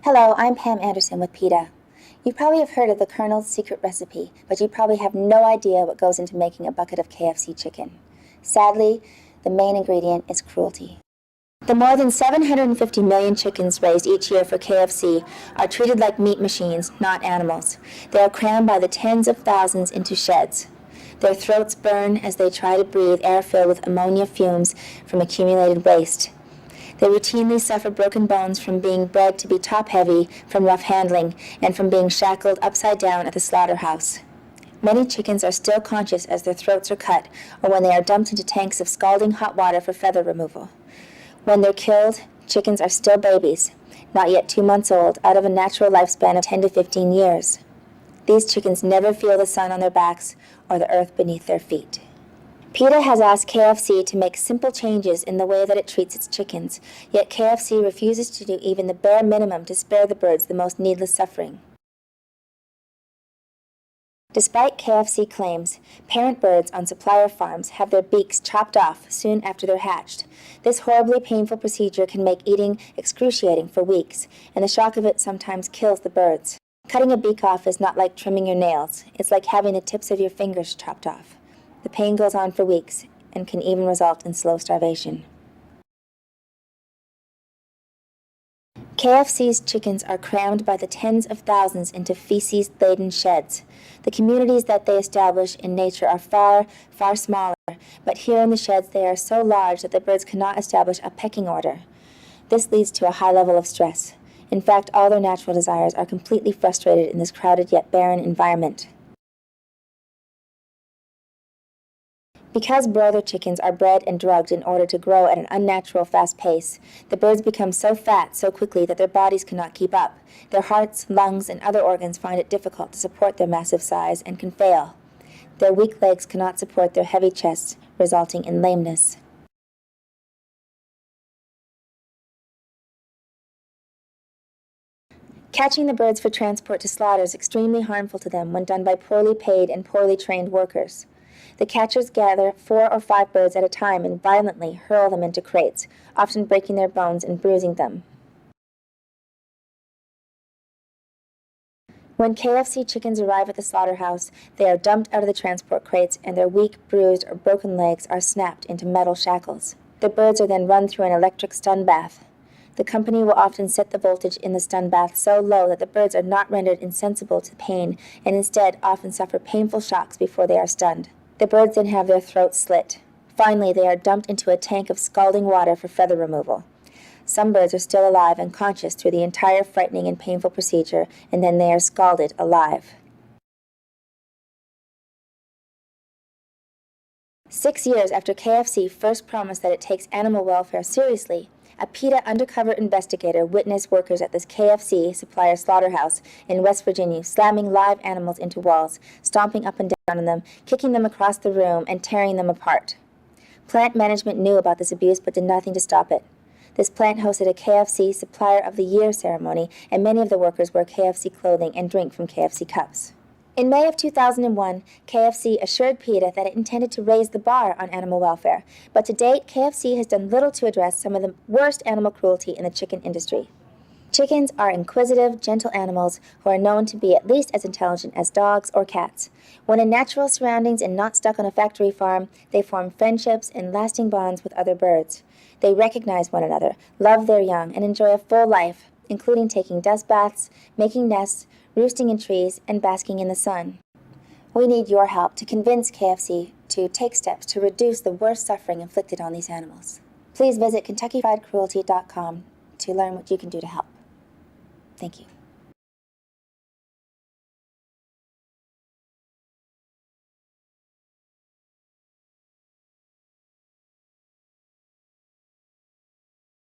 Hello, I'm Pam Anderson with PETA. You probably have heard of the Colonel's secret recipe, but you probably have no idea what goes into making a bucket of KFC chicken. Sadly, the main ingredient is cruelty. The more than 750 million chickens raised each year for KFC are treated like meat machines, not animals. They are crammed by the tens of thousands into sheds. Their throats burn as they try to breathe air filled with ammonia fumes from accumulated waste. They routinely suffer broken bones from being bred to be top-heavy from rough handling and from being shackled upside down at the slaughterhouse. Many chickens are still conscious as their throats are cut or when they are dumped into tanks of scalding hot water for feather removal. When they're killed, chickens are still babies, not yet 2 months old, out of a natural lifespan of 10 to 15 years. These chickens never feel the sun on their backs or the earth beneath their feet. PETA has asked KFC to make simple changes in the way that it treats its chickens, yet KFC refuses to do even the bare minimum to spare the birds the most needless suffering. Despite KFC claims, parent birds on supplier farms have their beaks chopped off soon after they're hatched. This horribly painful procedure can make eating excruciating for weeks, and the shock of it sometimes kills the birds. Cutting a beak off is not like trimming your nails. It's like having the tips of your fingers chopped off. The pain goes on for weeks and can even result in slow starvation. KFC's chickens are crammed by the tens of thousands into feces-laden sheds. The communities that they establish in nature are far, far smaller, but here in the sheds they are so large that the birds cannot establish a pecking order. This leads to a high level of stress. In fact, all their natural desires are completely frustrated in this crowded yet barren environment. Because broiler chickens are bred and drugged in order to grow at an unnatural fast pace, the birds become so fat so quickly that their bodies cannot keep up. Their hearts, lungs, and other organs find it difficult to support their massive size and can fail. Their weak legs cannot support their heavy chests, resulting in lameness. Catching the birds for transport to slaughter is extremely harmful to them when done by poorly paid and poorly trained workers. The catchers gather 4 or 5 birds at a time and violently hurl them into crates, often breaking their bones and bruising them. When KFC chickens arrive at the slaughterhouse, they are dumped out of the transport crates and their weak, bruised, or broken legs are snapped into metal shackles. The birds are then run through an electric stun bath. The company will often set the voltage in the stun bath so low that the birds are not rendered insensible to pain and instead often suffer painful shocks before they are stunned. The birds then have their throats slit. Finally, they are dumped into a tank of scalding water for feather removal. Some birds are still alive and conscious through the entire frightening and painful procedure, and then they are scalded alive. 6 years after KFC first promised that it takes animal welfare seriously, a PETA undercover investigator witnessed workers at this KFC supplier slaughterhouse in West Virginia slamming live animals into walls, stomping up and down on them, kicking them across the room, and tearing them apart. Plant management knew about this abuse but did nothing to stop it. This plant hosted a KFC Supplier of the Year ceremony, and many of the workers wear KFC clothing and drink from KFC cups. In May of 2001, KFC assured PETA that it intended to raise the bar on animal welfare, but to date, KFC has done little to address some of the worst animal cruelty in the chicken industry. Chickens are inquisitive, gentle animals who are known to be at least as intelligent as dogs or cats. When in natural surroundings and not stuck on a factory farm, they form friendships and lasting bonds with other birds. They recognize one another, love their young, and enjoy a full life, including taking dust baths, making nests, roosting in trees, and basking in the sun. We need your help to convince KFC to take steps to reduce the worst suffering inflicted on these animals. Please visit KentuckyFriedCruelty.com to learn what you can do to help. Thank you.